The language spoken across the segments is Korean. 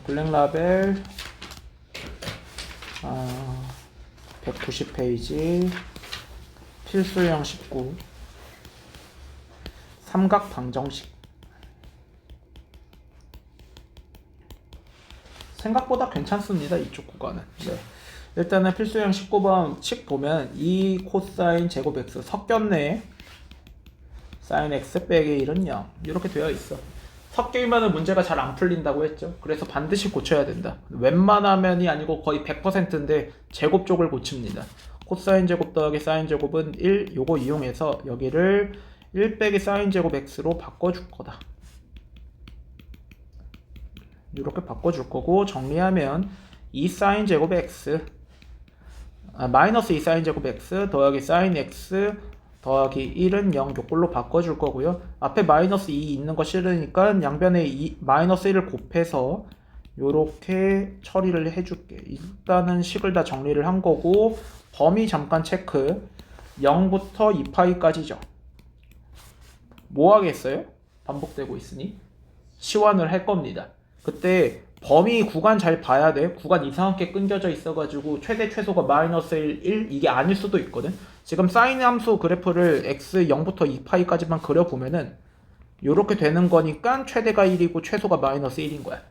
블랙라벨 190페이지 필수형 19 삼각 방정식. 생각보다 괜찮습니다. 이쪽 구간은. 네. 일단은 필수형 19번 칙 보면 2 코사인 제곱 x 섞였네. 사인 x 빼기 1은 0 이렇게 되어 있어. 섞이면은 문제가 잘 안 풀린다고 했죠. 그래서 반드시 고쳐야 된다. 웬만하면이 아니고 거의 100%인데 제곱 쪽을 고칩니다. 코사인 제곱 더하기 사인 제곱은 1 요거 이용해서 여기를 1 빼기 사인 제곱 x로 바꿔줄 거다. 이렇게 바꿔줄 거고 정리하면 2 사인 제곱 x 마이너스 2 사인 제곱 x 더하기 사인 x 더하기 1은 0 요걸로 바꿔줄 거고요. 앞에 마이너스 2 있는 거 싫으니까 양변에 마이너스 1을 곱해서 요렇게 처리를 해줄게. 일단은 식을 다 정리를 한 거고 범위 잠깐 체크. 0부터 2파이까지죠. 뭐 하겠어요? 반복되고 있으니 치환을 할 겁니다. 그때 범위 구간 잘 봐야 돼. 구간 이상하게 끊겨져 있어가지고 최대 최소가 마이너스 1 이게 아닐 수도 있거든. 지금 사인 함수 그래프를 x 0부터 2파이까지만 그려보면은 요렇게 되는 거니까 최대가 1이고 최소가 마이너스 1인 거야.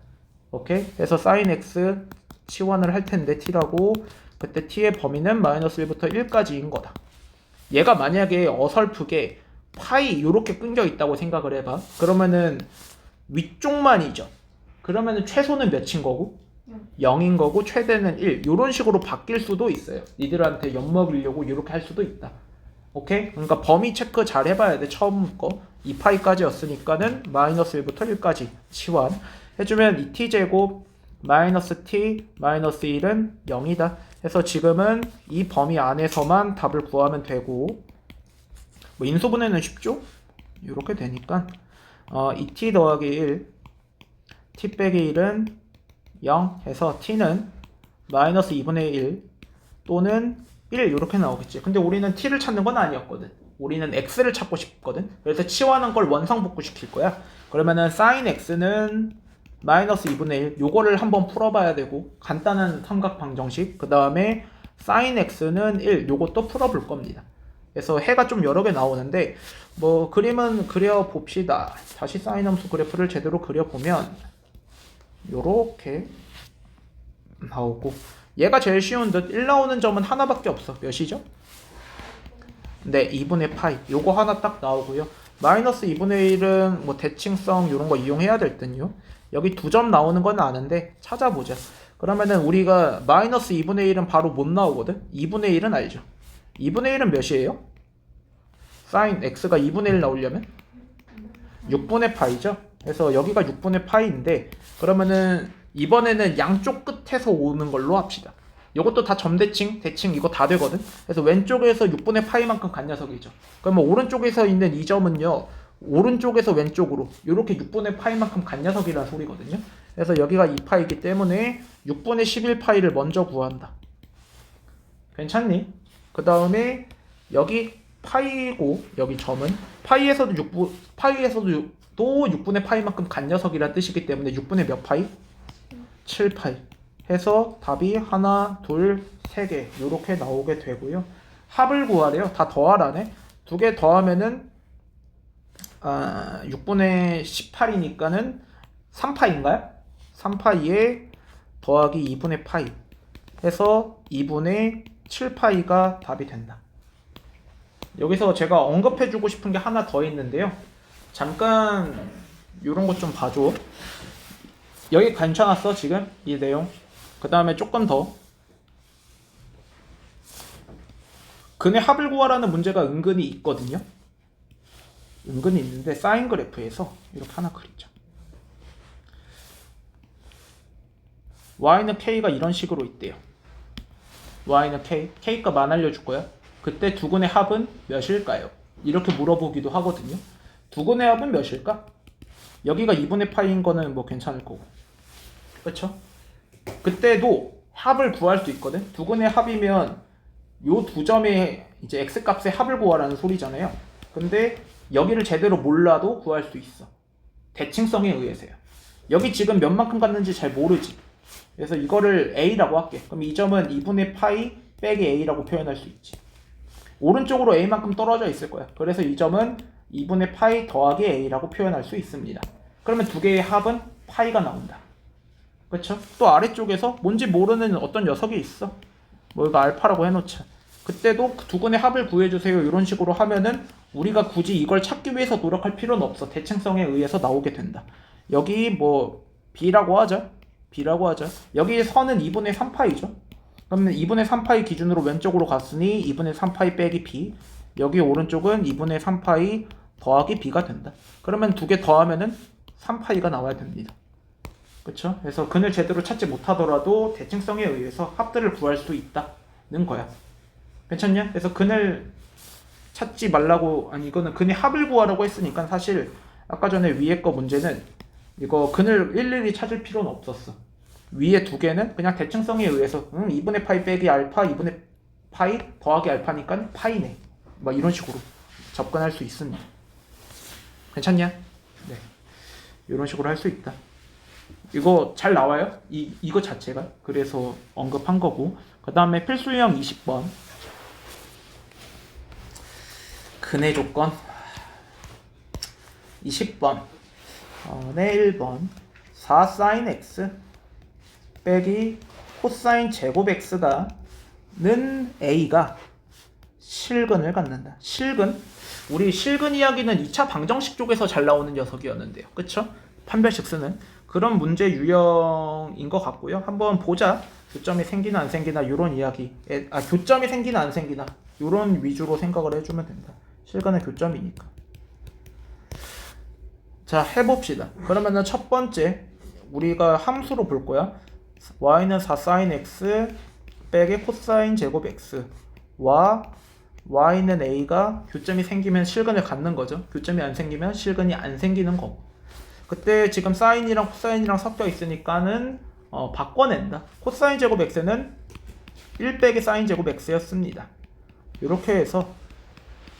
오케이? 그래서 사인 x 치환을 할 텐데 t라고 그때 t의 범위는 마이너스 1부터 1까지인 거다. 얘가 만약에 어설프게 파이 요렇게 끊겨 있다고 생각을 해봐. 그러면은 위쪽만이죠. 그러면은 최소는 몇인 거고? 0인 거고 최대는 1. 요런 식으로 바뀔 수도 있어요. 니들한테 엿먹이려고 이렇게 할 수도 있다. 오케이? 그러니까 범위 체크 잘 해봐야 돼. 처음 거 2파이까지였으니까는 마이너스 1부터 1까지 치환 해주면 2t제곱 마이너스 t 마이너스 1은 0이다. 그래서 지금은 이 범위 안에서만 답을 구하면 되고 뭐 인수분해는 쉽죠? 이렇게 되니까 2t 더하기 1 t 빼기 1은 0 해서 t는 마이너스 2분의 1 또는 1 이렇게 나오겠지. 근데 우리는 t를 찾는 건 아니었거든. 우리는 x를 찾고 싶거든. 그래서 치환한 걸 원상복구 시킬 거야. 그러면은 sin x는 마이너스 2분의 1 요거를 한번 풀어봐야 되고 간단한 삼각 방정식 그 다음에 sin x는 1 요것도 풀어볼 겁니다. 그래서 해가 좀 여러 개 나오는데 뭐 그림은 그려봅시다. 다시 사인 함수 그래프를 제대로 그려보면 요렇게 나오고 얘가 제일 쉬운 듯. 1 나오는 점은 하나밖에 없어. 몇이죠? 네, 2분의 파이 요거 하나 딱 나오고요. 마이너스 2분의 1은 뭐 대칭성 요런 거 이용해야 될 듯요. 여기 2점 나오는 건 아는데 찾아보자. 그러면은 우리가 마이너스 2분의 1은 바로 못 나오거든. 2분의 1은 알죠. 2분의 1은 몇이에요? 사인 x가 2분의 1 나오려면 6분의 파이죠. 그래서 여기가 6분의 파이인데 그러면은 이번에는 양쪽 끝에서 오는 걸로 합시다. 이것도 다 점대칭, 대칭 이거 다 되거든. 그래서 왼쪽에서 6분의 파이만큼 간 녀석이죠. 그러면 오른쪽에서 있는 이 점은요. 오른쪽에서 왼쪽으로 이렇게 6분의 파이만큼 간 녀석이라는 소리거든요. 그래서 여기가 2파이기 때문에 6분의 11파이를 먼저 구한다. 괜찮니? 그 다음에 여기 파이고 여기 점은 파이에서도 6분의 파이만큼 간 녀석이라는 뜻이기 때문에 6분의 몇 파이? 7파이 해서 답이 하나, 둘, 세 개 이렇게 나오게 되고요. 합을 구하래요. 다 더하라네. 두 개 더하면은 6분의 18이니까는 3파이인가요? 3파이에 더하기 2분의 파이 해서 2분의 7파이가 답이 된다. 여기서 제가 언급해주고 싶은 게 하나 더 있는데요. 잠깐 이런 것 좀 봐줘. 여기 괜찮았어 지금 이 내용. 그 다음에 조금 더 근의 합을 구하라는 문제가 은근히 있거든요. 은근히 있는데 사인 그래프에서 이렇게 하나 그리자. y는 k가 이런 식으로 있대요. y는 k값 안 알려줄 거야. 그때 두근의 합은 몇일까요? 이렇게 물어보기도 하거든요. 두근의 합은 몇일까? 여기가 2분의 파이인 거는 뭐 괜찮을 거고. 그쵸? 그때도 합을 구할 수 있거든. 두근의 합이면 요 두 점의 이제 x값의 합을 구하라는 소리잖아요. 근데 여기를 제대로 몰라도 구할 수 있어. 대칭성에 의해서요. 여기 지금 몇 만큼 갔는지 잘 모르지. 그래서 이거를 a라고 할게. 그럼 이 점은 2분의 파이 빼기 a라고 표현할 수 있지. 오른쪽으로 a만큼 떨어져 있을 거야. 그래서 이 점은 2분의 파이 더하기 a라고 표현할 수 있습니다. 그러면 두 개의 합은 파이가 나온다. 그렇죠? 또 아래쪽에서 뭔지 모르는 어떤 녀석이 있어. 뭐 이거 알파라고 해놓자. 그때도 두 분의 합을 구해주세요. 이런 식으로 하면은 우리가 굳이 이걸 찾기 위해서 노력할 필요는 없어. 대칭성에 의해서 나오게 된다. 여기 뭐 b라고 하자. 여기 선은 2분의 3파이죠. 그러면 2분의 3파이 기준으로 왼쪽으로 갔으니 2분의 3파이 빼기 b. 여기 오른쪽은 2분의 3파이 더하기 b가 된다. 그러면 두 개 더하면은 3파이가 나와야 됩니다. 그렇죠? 그래서 근을 제대로 찾지 못하더라도 대칭성에 의해서 합들을 구할 수 있다는 거야. 괜찮냐? 그래서 근을 찾지 말라고, 아니 이거는 근의 합을 구하라고 했으니까 사실 아까 전에 위에 거 문제는 이거 근을 일일이 찾을 필요는 없었어. 위에 두 개는 그냥 대칭성에 의해서 2분의 파이 빼기 알파 2분의 파이 더하기 알파니까 파이네. 막 이런 식으로 접근할 수 있습니다. 괜찮냐? 네. 이런 식으로 할 수 있다. 이거 잘 나와요? 이거 자체가. 그래서 언급한 거고. 그 다음에 필수 유형 20번. 근의 조건. 20번. 네, 1번. 4sin x 빼기 코사인 제곱 x가 는 a가 실근을 갖는다. 실근. 우리 실근 이야기는 2차 방정식 쪽에서 잘 나오는 녀석이었는데요. 그쵸? 판별식 쓰는 그런 문제 유형인 것 같고요. 한번 보자. 교점이 생기나 안 생기나 이런 이야기. 교점이 생기나 안 생기나 이런 위주로 생각을 해주면 된다. 실근은 교점이니까. 자, 해봅시다. 그러면은 첫 번째 우리가 함수로 볼 거야. y는 4sin x 빼기 코사인 제곱 x와 y는 a가 교점이 생기면 실근을 갖는 거죠. 교점이 안 생기면 실근이 안 생기는 거고. 그때 지금 사인이랑 코사인이랑 섞여 있으니까는 바꿔낸다. 코사인 제곱 x는 1 빼기 사인 제곱 x였습니다. 이렇게 해서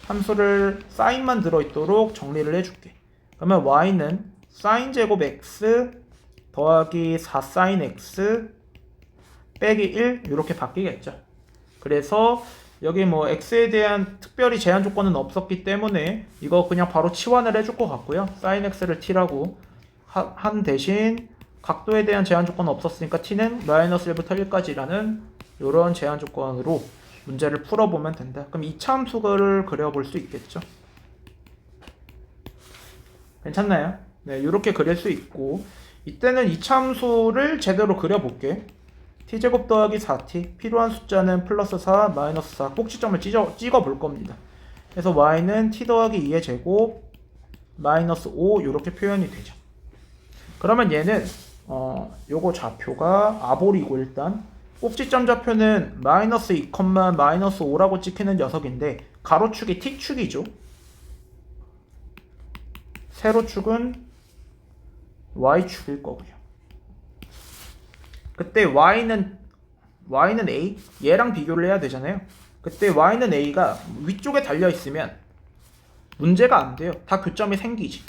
함수를 사인만 들어있도록 정리를 해줄게. 그러면 y는 사인 제곱 x 더하기 4사인 x 빼기 1 이렇게 바뀌겠죠. 그래서 여기 뭐 x에 대한 특별히 제한 조건은 없었기 때문에 이거 그냥 바로 치환을 해줄 것 같고요. sin x를 t라고 한 대신 각도에 대한 제한 조건은 없었으니까 t는 마이너스 1부터 1까지라는 이런 제한 조건으로 문제를 풀어보면 된다. 그럼 이차 함수를 그려볼 수 있겠죠. 괜찮나요? 네, 이렇게 그릴 수 있고 이때는 이차 함수를 제대로 그려볼게. t제곱 더하기 4t 필요한 숫자는 플러스 4 마이너스 4 꼭지점을 찍어 볼 겁니다. 그래서 y는 t 더하기 2의 제곱 마이너스 5 이렇게 표현이 되죠. 그러면 얘는 요거 좌표가 아볼이고 일단 꼭지점 좌표는 마이너스 2, 마이너스 5라고 찍히는 녀석인데 가로축이 t축이죠. 세로축은 y축일 거고요. 그때 y는 a 얘랑 비교를 해야 되잖아요. 그때 y는 a가 위쪽에 달려 있으면 문제가 안 돼요. 다 교점이 생기지.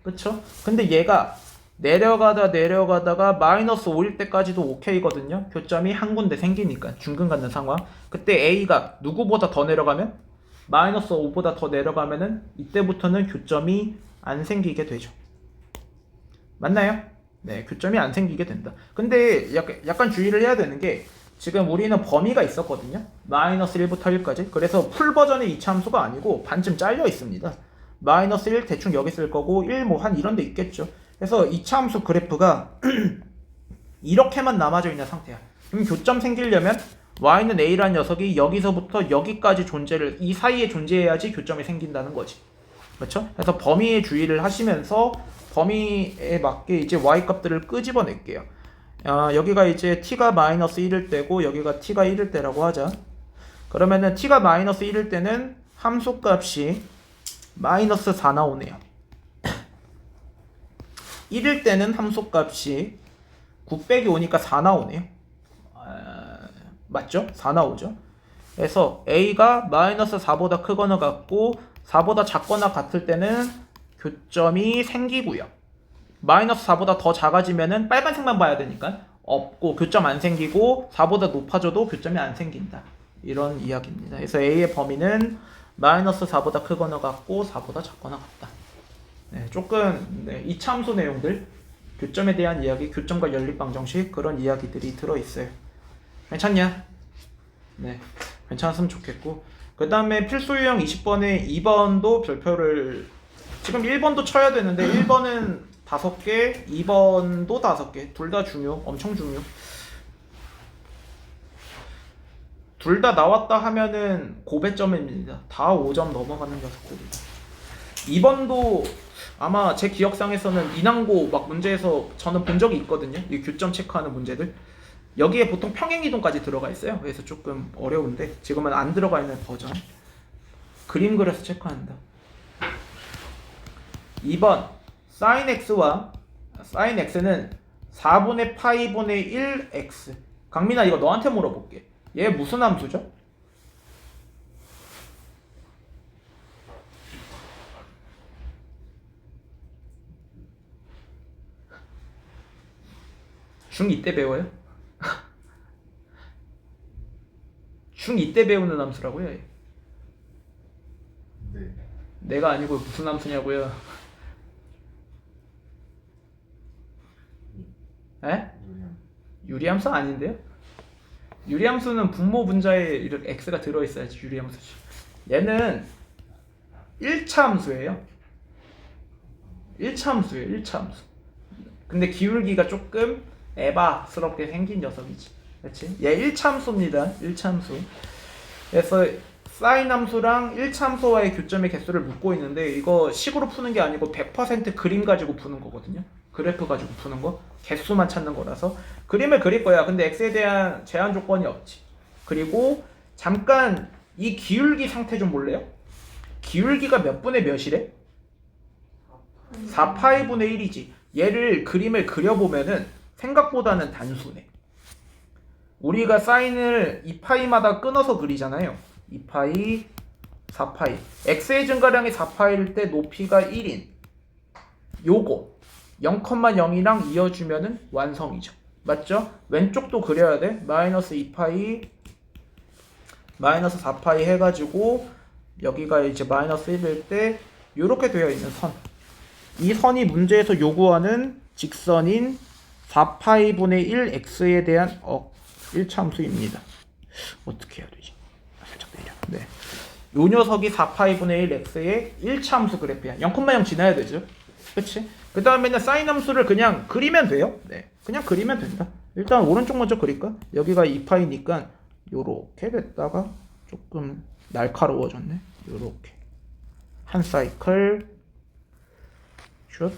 그쵸? 근데 얘가 내려가다가 마이너스 5일 때까지도 오케이거든요. 교점이 한 군데 생기니까 중근 갖는 상황. 그때 a가 누구보다 더 내려가면 마이너스 5보다 더 내려가면은 이때부터는 교점이 안 생기게 되죠. 맞나요? 네, 교점이 안 생기게 된다. 근데 약간 주의를 해야 되는 게 지금 우리는 범위가 있었거든요. 마이너스 1부터 1까지. 그래서 풀 버전의 이차 함수가 아니고 반쯤 잘려 있습니다. 마이너스 1 대충 여기 쓸 거고 1 뭐 한 이런 데 있겠죠. 그래서 이차 함수 그래프가 이렇게만 남아져 있는 상태야. 그럼 교점 생기려면 y는 a라는 녀석이 여기서부터 여기까지 이 사이에 존재해야지 교점이 생긴다는 거지. 그렇죠? 그래서 범위에 주의를 하시면서 범위에 맞게 이제 y 값들을 끄집어낼게요. 여기가 이제 t가 마이너스 1일 때고 여기가 t가 1일 때라고 하자. 그러면은 t가 마이너스 1일 때는 함수 값이 마이너스 4 나오네요. 1일 때는 함수 값이 9 빼기 5니까 4 나오네요. 맞죠? 4 나오죠. 그래서 a가 마이너스 4보다 크거나 같고 4보다 작거나 같을 때는 교점이 생기고요. 마이너스 4보다 더 작아지면은 빨간색만 봐야 되니까 없고 교점 안 생기고 4보다 높아져도 교점이 안 생긴다. 이런 이야기입니다. 그래서 A의 범위는 마이너스 4보다 크거나 같고 4보다 작거나 같다. 네, 조금 이차함수 내용들, 교점에 대한 이야기, 교점과 연립방정식 그런 이야기들이 들어있어요. 괜찮냐? 네, 괜찮았으면 좋겠고 그 다음에 필수 유형 20번에 2번도 별표를 지금 1번도 쳐야 되는데 1번은 5개, 2번도 5개. 둘 다 중요, 엄청 중요. 둘 다 나왔다 하면은 고배점입니다. 다 5점 넘어가는 녀석 고배. 2번도 아마 제 기억상에서는 인항고 막 문제에서 저는 본 적이 있거든요. 이 교점 체크하는 문제들. 여기에 보통 평행이동까지 들어가 있어요. 그래서 조금 어려운데 지금은 안 들어가 있는 버전. 그림 그려서 체크한다. 2번 sin x와 sin x는 4분의 파이분의 1x. 강민아 이거 너한테 물어볼게. 얘 무슨 함수죠? 중2 때 배워요? 중2 때 배우는 함수라고요? 얘. 네. 내가 아니고 무슨 함수냐고요? 에? 유리함수 아닌데요? 유리함수는 분모 분자에 이렇게 x가 들어있어야지 유리함수지. 얘는 1차 함수예요. 1차 함수예요. 1차 함수. 근데 기울기가 조금 에바스럽게 생긴 녀석이지. 그렇지? 얘 1차 함수입니다. 1차 함수. 그래서 사인 함수랑 1차 함수와의 교점의 개수를 묻고 있는데 이거 식으로 푸는 게 아니고 100% 그림 가지고 푸는 거거든요. 그래프 가지고 푸는 거. 개수만 찾는 거라서 그림을 그릴 거야. 근데 x에 대한 제한 조건이 없지. 그리고 잠깐 이 기울기 상태 좀 볼래요? 기울기가 몇 분의 몇이래? 4파이분의 1이지. 얘를 그림을 그려보면은 생각보다는 단순해. 우리가 사인을 2파이마다 끊어서 그리잖아요. 2파이, 4파이. x의 증가량이 4파이일 때 높이가 1인 요거 0,0이랑 이어주면은 완성이죠. 맞죠? 왼쪽도 그려야 돼. 마이너스 2파이, 마이너스 4파이 해가지고 여기가 이제 마이너스 1일 때 이렇게 되어 있는 선. 이 선이 문제에서 요구하는 직선인 4파이분의 1x에 대한 1차 함수입니다. 어떻게 해야 되지? 살짝 내려. 네. 요 녀석이 4파이분의 1x의 1차 함수 그래프야. 0,0 지나야 되죠. 그치? 그 다음에는 사인 함수를 그냥 그리면 돼요. 네. 그냥 그리면 된다. 일단 오른쪽 먼저 그릴까? 여기가 2파이니까 요렇게 됐다가 조금 날카로워졌네. 요렇게. 한 사이클 슛.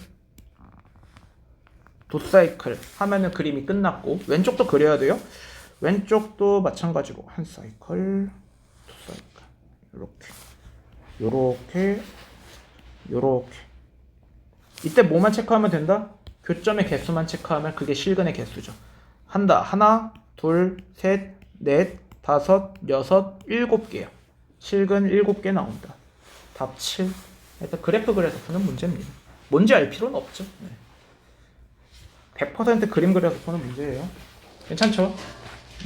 두 사이클 하면은 그림이 끝났고 왼쪽도 그려야 돼요. 왼쪽도 마찬가지고 한 사이클, 두 사이클 요렇게 요렇게 이때 뭐만 체크하면 된다? 교점의 개수만 체크하면 그게 실근의 개수죠. 한다. 하나, 둘, 셋, 넷, 다섯, 여섯, 7개야. 실근 7개 나온다. 답 7. 일단 그래프 그려서 푸는 문제입니다. 뭔지 알 필요는 없죠. 네. 100% 그림 그려서 푸는 문제예요. 괜찮죠?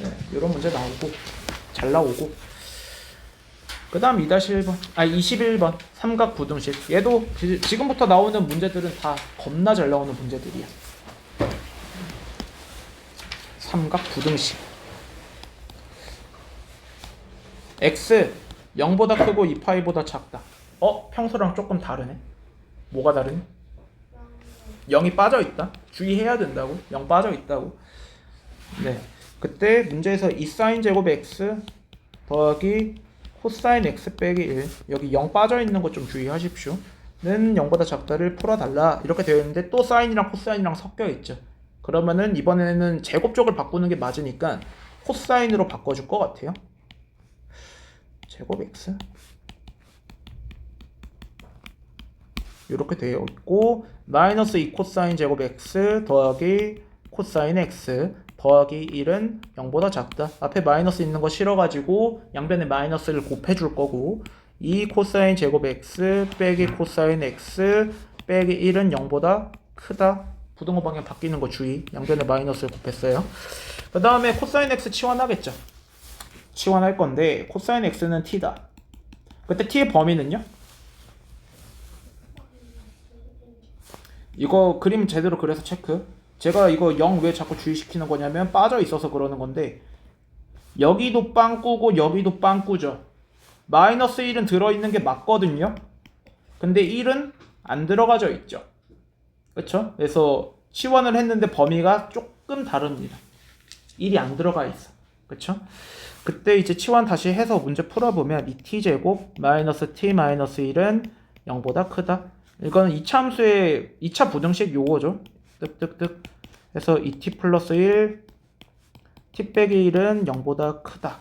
네, 이런 문제 나오고 잘 나오고 그 다음 2-1번 21번 삼각 부등식. 얘도 지금부터 나오는 문제들은 다 겁나 잘 나오는 문제들이야. 삼각 부등식. x 0보다 크고 2파이보다 작다. 평소랑 조금 다르네. 뭐가 다르니? 0이 빠져있다. 주의해야 된다고. 0 빠져있다고. 네, 그때 문제에서 2sin 제곱 x 더하기 코사인 x 빼기 1 여기 0 빠져있는 거 좀 주의하십시오. 는 0보다 작다를 풀어달라 이렇게 되어 있는데 또 사인이랑 코사인이랑 섞여있죠. 그러면은 이번에는 제곱쪽을 바꾸는 게 맞으니까 코사인으로 바꿔줄 것 같아요. 제곱 x 이렇게 되어 있고 마이너스 2 코사인 제곱 x 더하기 코사인 x 더하기 1은 0보다 작다. 앞에 마이너스 있는 거 싫어가지고 양변에 마이너스를 곱해줄 거고 2 코사인 제곱 x 빼기 코사인 x 빼기 1은 0보다 크다. 부등호 방향 바뀌는 거 주의. 양변에 마이너스를 곱했어요. 그 다음에 코사인 x 치환하겠죠. 치환할 건데 코사인 x는 t다. 그때 t의 범위는요? 이거 그림 제대로 그려서 체크. 제가 이거 0 왜 자꾸 주의시키는 거냐면 빠져 있어서 그러는 건데 여기도 빵꾸고 여기도 빵꾸죠. 마이너스 1은 들어있는 게 맞거든요. 근데 1은 안 들어가져 있죠. 그쵸? 그래서 치환을 했는데 범위가 조금 다릅니다. 1이 안 들어가 있어. 그쵸? 그때 이제 치환 다시 해서 문제 풀어보면 이 t제곱 마이너스 t 마이너스 1은 0보다 크다. 이거는 2차 함수의 2차 부등식 요거죠. 뜩뜩뜩 해서 2t 플러스 1 t 빼기 1은 0보다 크다.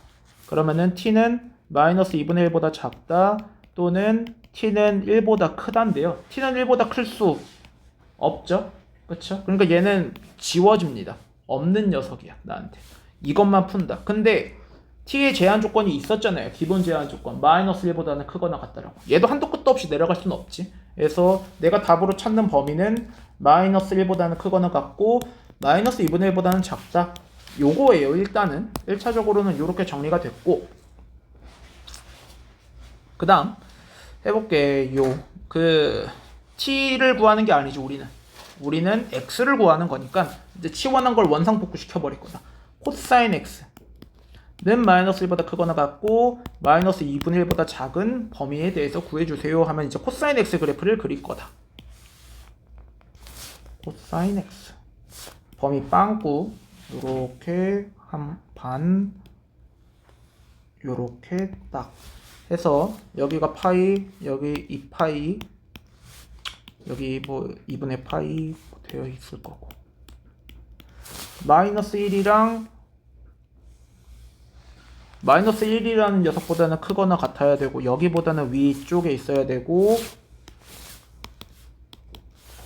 그러면은 t는 마이너스 2분의 1보다 작다 또는 t는 1보다 크다인데요. t는 1보다 클 수 없죠. 그쵸? 그러니까 얘는 지워집니다. 없는 녀석이야 나한테. 이것만 푼다. 근데 t의 제한 조건이 있었잖아요. 기본 제한 조건 마이너스 1보다는 크거나 같다라고. 얘도 한도 끝도 없이 내려갈 수는 없지. 그래서 내가 답으로 찾는 범위는 마이너스 1보다는 크거나 같고 마이너스 2분의 1보다는 작다. 요거예요. 일단은 1차적으로는 이렇게 정리가 됐고 그 다음 해볼게요. t를 구하는 게 아니죠. 우리는 x를 구하는 거니까 이제 치환한 걸 원상복구 시켜버릴 거다. 코사인 x는 마이너스 1보다 크거나 같고 마이너스 2분의 1보다 작은 범위에 대해서 구해주세요 하면 이제 코사인 x 그래프를 그릴 거다. 코사인 x 범위 빵꾸 요렇게 한 반 요렇게 딱 해서 여기가 파이 여기 2파이 여기 뭐 2분의 파이 되어 있을 거고 마이너스 1이랑 마이너스 1이라는 녀석보다는 크거나 같아야 되고 여기보다는 위쪽에 있어야 되고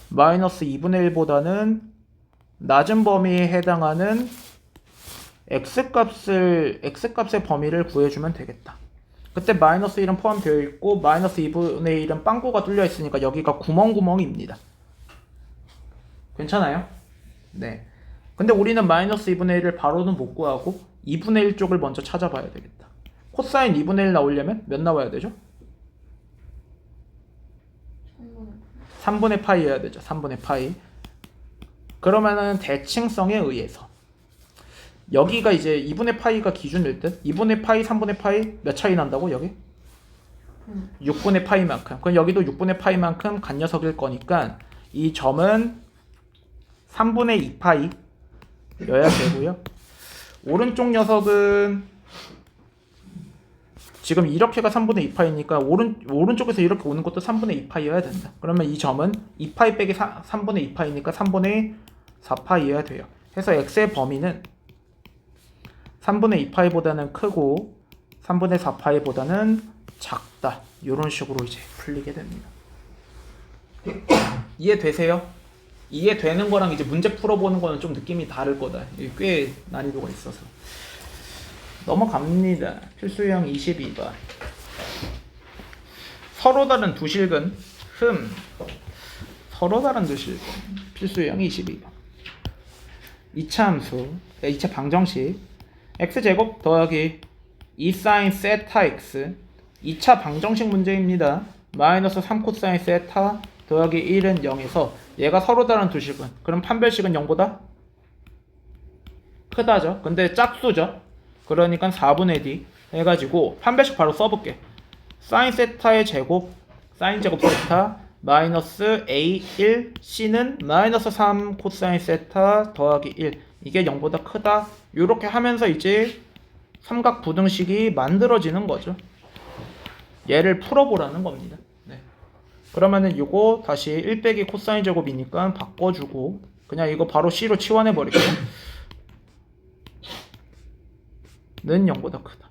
마이너스 2분의 1보다는 낮은 범위에 해당하는 x값의 범위를 구해주면 되겠다. 그때 마이너스 1은 포함되어 있고 마이너스 2분의 1은 빵꾸가 뚫려 있으니까 여기가 구멍입니다. 괜찮아요? 네. 근데 우리는 마이너스 2분의 1을 바로는 못 구하고 2분의 1 쪽을 먼저 찾아봐야 되겠다. 코사인 2분의 1 나오려면 몇 나와야 되죠? 3분의 파이여야 되죠. 3분의 파이. 그러면은 대칭성에 의해서 여기가 이제 2분의 파이가 기준일 듯. 2분의 파이, 3분의 파이 몇 차이 난다고 여기? 6분의 파이만큼. 그럼 여기도 6분의 파이만큼 간 녀석일 거니까 이 점은 3분의 2파이여야 되고요. 오른쪽 녀석은 지금 이렇게가 3분의 2파이니까 오른쪽에서 이렇게 오는 것도 3분의 2파이여야 된다. 그러면 이 점은 2파이 빼기 3분의 2파이니까 3분의 4파이여야 돼요. 해서 x의 범위는 3분의 2파이보다는 크고 3분의 4파이보다는 작다. 이런 식으로 이제 풀리게 됩니다. 이해되세요? 이해되는 거랑 이제 문제 풀어보는 거는 좀 느낌이 다를 거다. 꽤 난이도가 있어서. 넘어갑니다. 필수형 22번. 서로 다른 두 실근. 서로 다른 두 실근. 필수형 22번. 2차 함수, 2차 방정식. x제곱 더하기 2sin 세타 x. 2차 방정식 문제입니다. 마이너스 3코사인 세타 더하기 1은 0에서 얘가 서로 다른 두 실근. 그럼 판별식은 0보다 크다죠. 근데 짝수죠. 그러니까 4분의 d 해가지고 판별식 바로 써볼게. 사인 세타의 제곱, 사인 제곱 세타 마이너스 a1 c는 마이너스 3 코사인 세타 더하기 1 이게 0보다 크다. 이렇게 하면서 이제 삼각 부등식이 만들어지는 거죠. 얘를 풀어보라는 겁니다. 네. 그러면은 이거 다시 1 빼기 코사인 제곱이니까 바꿔주고 그냥 이거 바로 c로 치환해 버릴게요. 는 0보다 크다.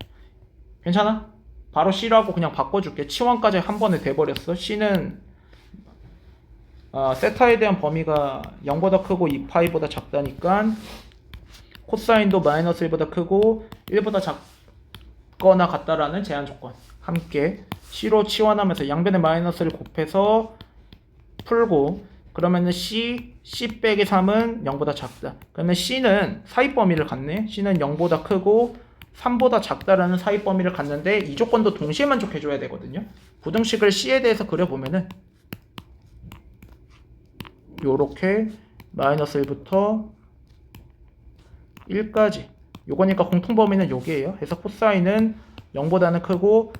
괜찮아? 바로 c라고 그냥 바꿔줄게. 치환까지 한 번에 돼버렸어. c는 세타에 대한 범위가 0보다 크고 2파이보다 작다니까 코사인도 마이너스 1보다 크고 1보다 작거나 같다라는 제한 조건 함께 c로 치환하면서 양변에 마이너스를 곱해서 풀고 그러면은 C 빼기 3은 0보다 작다. 그러면 C는 사이 범위를 갖네. C는 0보다 크고 3보다 작다라는 사이 범위를 갖는데 이 조건도 동시에 만족해줘야 되거든요. 부등식을 C에 대해서 그려보면은 요렇게 마이너스 1부터 1까지 요거니까 공통범위는 여기에요. 그래서 코사인은 0보다는 크고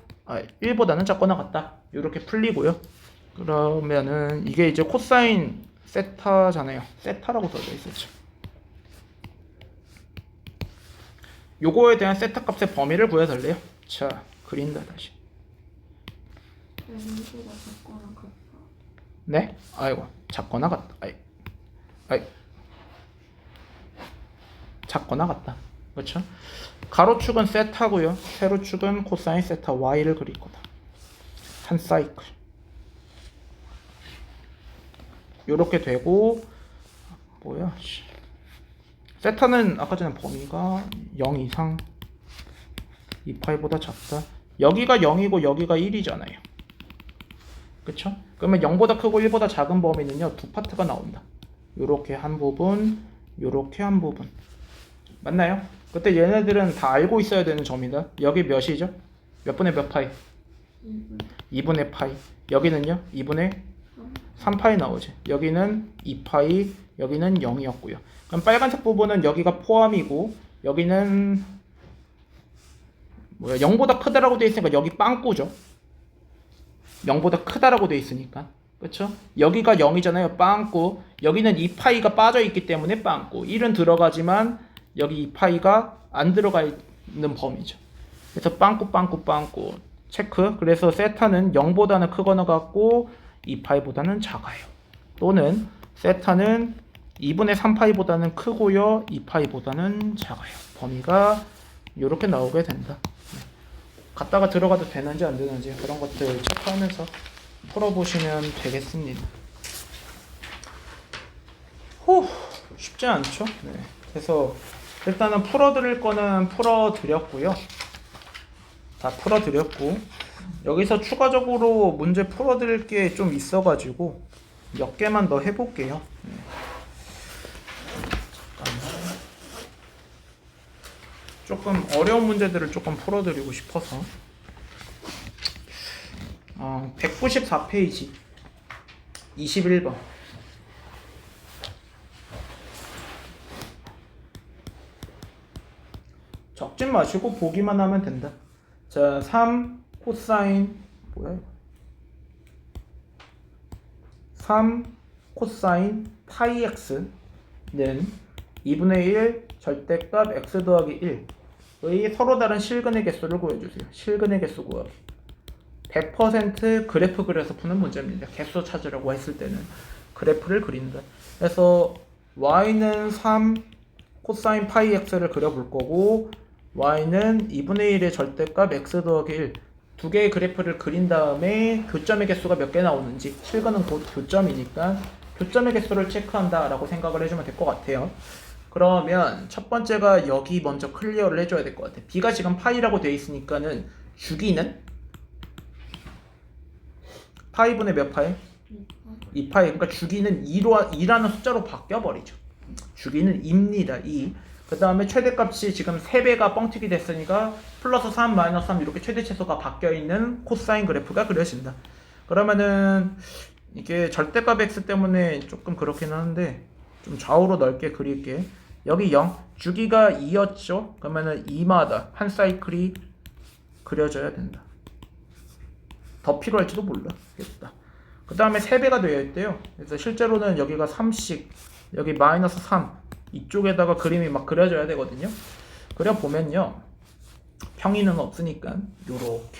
1보다는 작거나 같다. 요렇게 풀리고요. 그러면은 이게 이제 코사인 세타잖아요. 세타라고 써져 있었죠. 요거에 대한 세타 값의 범위를 구해달래요. 자, 그린다 다시. N보다 작거나 같다. 네? 아이고, 작거나 같다. 아이. 작거나 같다. 그렇죠? 가로축은 세타고요. 세로축은 코사인 세타 y를 그릴 거다. 한 사이클. 요렇게 되고 뭐야? 세타는 아까 전에 범위가 0 이상 2파이보다 작다. 여기가 0이고 여기가 1이잖아요. 그쵸? 그러면 0보다 크고 1보다 작은 범위는요 두 파트가 나온다. 요렇게 한 부분, 요렇게 한 부분. 맞나요? 그때 얘네들은 다 알고 있어야 되는 점이다. 여기 몇이죠? 몇 분의 몇 파이? 2분의 파이. 여기는요? 2분의 3파이 나오지. 여기는 2파이, 여기는 0이었고요. 그럼 빨간색 부분은 여기가 포함이고 여기는 0보다 크다라고 되어 있으니까 여기 빵꾸죠. 0보다 크다라고 되어 있으니까. 그렇죠? 여기가 0이잖아요. 빵꾸. 여기는 2파이가 빠져 있기 때문에 빵꾸. 1은 들어가지만 여기 2파이가 안 들어가 있는 범위죠. 그래서 빵꾸 체크. 그래서 세타는 0보다는 크거나 같고 2파이보다는 작아요. 또는 세타는 2분의 3파이보다는 크고요. 2파이보다는 작아요. 범위가 이렇게 나오게 된다. 갔다가 들어가도 되는지 안 되는지 그런 것들 체크하면서 풀어보시면 되겠습니다. 쉽지 않죠? 네. 그래서 일단은 풀어드릴 거는 풀어드렸고요. 다 풀어드렸고 여기서 추가적으로 문제 풀어드릴 게 좀 있어가지고 몇 개만 더 해볼게요. 네. 조금 어려운 문제들을 조금 풀어드리고 싶어서 194페이지 21번 적지 마시고 보기만 하면 된다. 자, 3 코사인 뭐야 이거? 3 코사인 파이 x는 2분의 1 절대값 x 더하기 1의 서로 다른 실근의 개수를 구해주세요. 실근의 개수 구하기. 100% 그래프 그려서 푸는 문제입니다. 개수 찾으라고 했을 때는 그래프를 그린다. 그래서 y는 3 코사인 파이 x를 그려볼 거고 y는 2분의 1의 절대값 x 더하기 1 두 개의 그래프를 그린 다음에 교점의 개수가 몇 개 나오는지 실근은 곧 교점이니까 교점의 개수를 체크한다 라고 생각을 해주면 될 것 같아요. 그러면 첫 번째가 여기 먼저 클리어를 해줘야 될 것 같아. b가 지금 파이라고 되어 있으니까는 주기는 파이분의 몇 파이? 2파이. 그러니까 주기는 2라는 숫자로 바뀌어버리죠. 주기는 2입니다. 2. 그 다음에 최대값이 지금 3배가 뻥튀기 됐으니까 플러스 3, 마이너스 3 이렇게 최대치수가 바뀌어있는 코사인 그래프가 그려진다. 그러면은 이게 절대값 x 때문에 조금 그렇긴 하는데 좀 좌우로 넓게 그릴게. 여기 0, 주기가 2였죠? 그러면은 2마다 한 사이클이 그려져야 된다. 더 필요할지도 모르겠다. 그 다음에 3배가 되어 있대요. 그래서 실제로는 여기가 3씩, 여기 마이너스 3 이쪽에다가 그림이 막 그려져야 되거든요. 그려보면요 평이는 없으니까 요렇게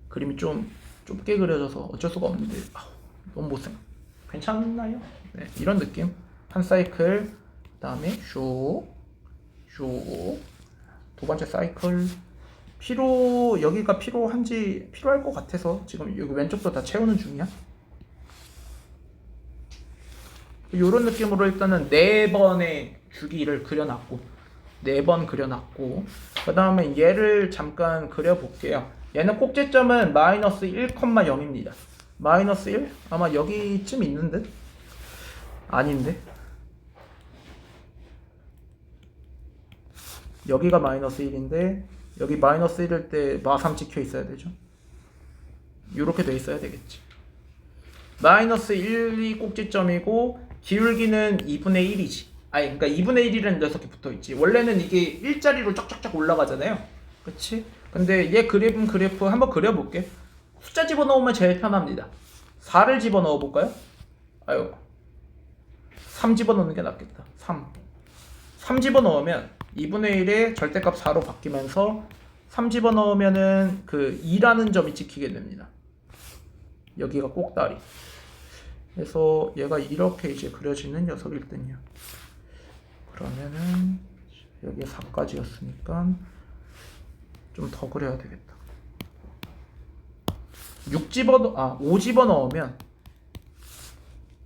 그림이 좀 좁게 그려져서 어쩔 수가 없는데 너무 못생 괜찮나요? 네, 이런 느낌. 한 사이클 그 다음에 슈 두 번째 사이클 여기가 필요할 것 같아서 지금 여기 왼쪽도 다 채우는 중이야. 이런 느낌으로 일단은 4번의 주기를 그려놨고 4번 그려놨고 그 다음에 얘를 잠깐 그려볼게요. 얘는 꼭지점은 마이너스 1,0입니다. 마이너스 1? 아마 여기쯤 있는 듯? 아닌데? 여기가 마이너스 1인데 여기 마이너스 1일 때 마3 찍혀 있어야 되죠. 이렇게 돼 있어야 되겠지. 마이너스 1이 꼭지점이고 기울기는 2분의 1이지. 아니 그러니까 2분의 1이라는 녀석이 붙어있지. 원래는 이게 1자리로 쫙쫙쫙 올라가잖아요. 그치? 근데 얘 그래프 한번 그려볼게. 숫자 집어넣으면 제일 편합니다. 4를 집어넣어 볼까요? 아유 3 집어넣는 게 낫겠다. 3 집어넣으면 2분의 1의 절대값 4로 바뀌면서 3 집어넣으면은 그 2라는 점이 찍히게 됩니다. 여기가 꼭다리. 그래서 얘가 이렇게 이제 그려지는 녀석일 듯요. 그러면은 여기 4까지였으니까 좀 더 그려야 되겠다. 5 집어넣으면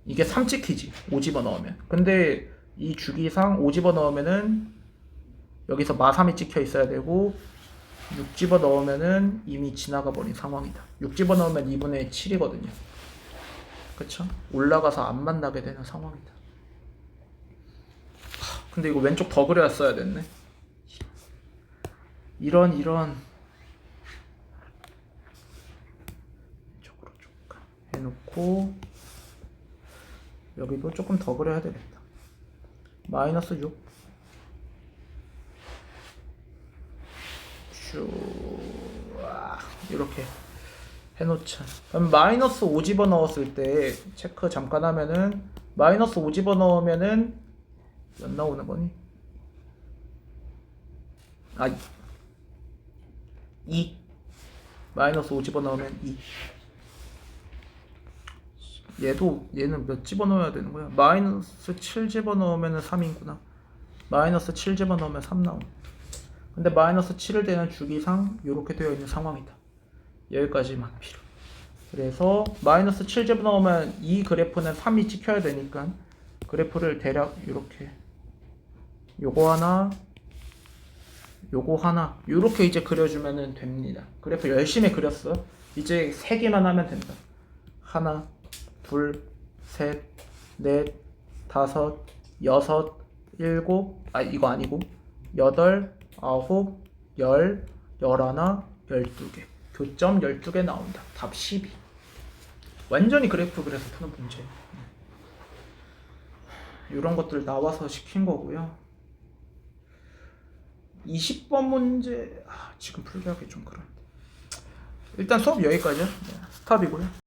이게 3 찍히지. 5 집어넣으면. 근데 이 주기상 5 집어넣으면은 여기서 마3이 찍혀 있어야 되고 6 집어넣으면은 이미 지나가 버린 상황이다. 6 집어넣으면 2분의 7이거든요. 그쵸? 올라가서 안 만나게 되는 상황이다. 근데 이거 왼쪽 더 그렸어야 됐네. 이런 왼쪽으로 쭉 해놓고 여기도 조금 더 그려야 되겠다. 마이너스 6 이렇게 해놓자. 그럼 마이너스 5 집어넣었을 때 체크 잠깐 하면은 마이너스 5 집어넣으면은 몇 나오는 거니? 2 마이너스 5 집어넣으면 2. 얘는 몇 집어넣어야 되는 거야? 마이너스 7 집어넣으면 3이구나. 마이너스 7 집어넣으면 3 나옴. 근데 마이너스 7을 대는 주기상 이렇게 되어 있는 상황이다. 여기까지만 필요. 그래서 마이너스 7 집어넣으면 이 그래프는 3이 찍혀야 되니까 그래프를 대략 이렇게 요거 하나 이렇게 이제 그려주면 됩니다. 그래프 열심히 그렸어. 이제 3개만 하면 된다. 하나, 둘, 셋, 넷, 다섯, 여섯, 일곱, 이거 아니고 8, 9, 10, 11, 12개. 교점 12개 나온다. 답 12. 완전히 그래프 그래서 푸는 문제. 이런 것들 나와서 시킨 거고요. 20번 문제 지금 풀기 하기 좀 그런데 일단 수업 여기까지요. 네, 스탑이고요.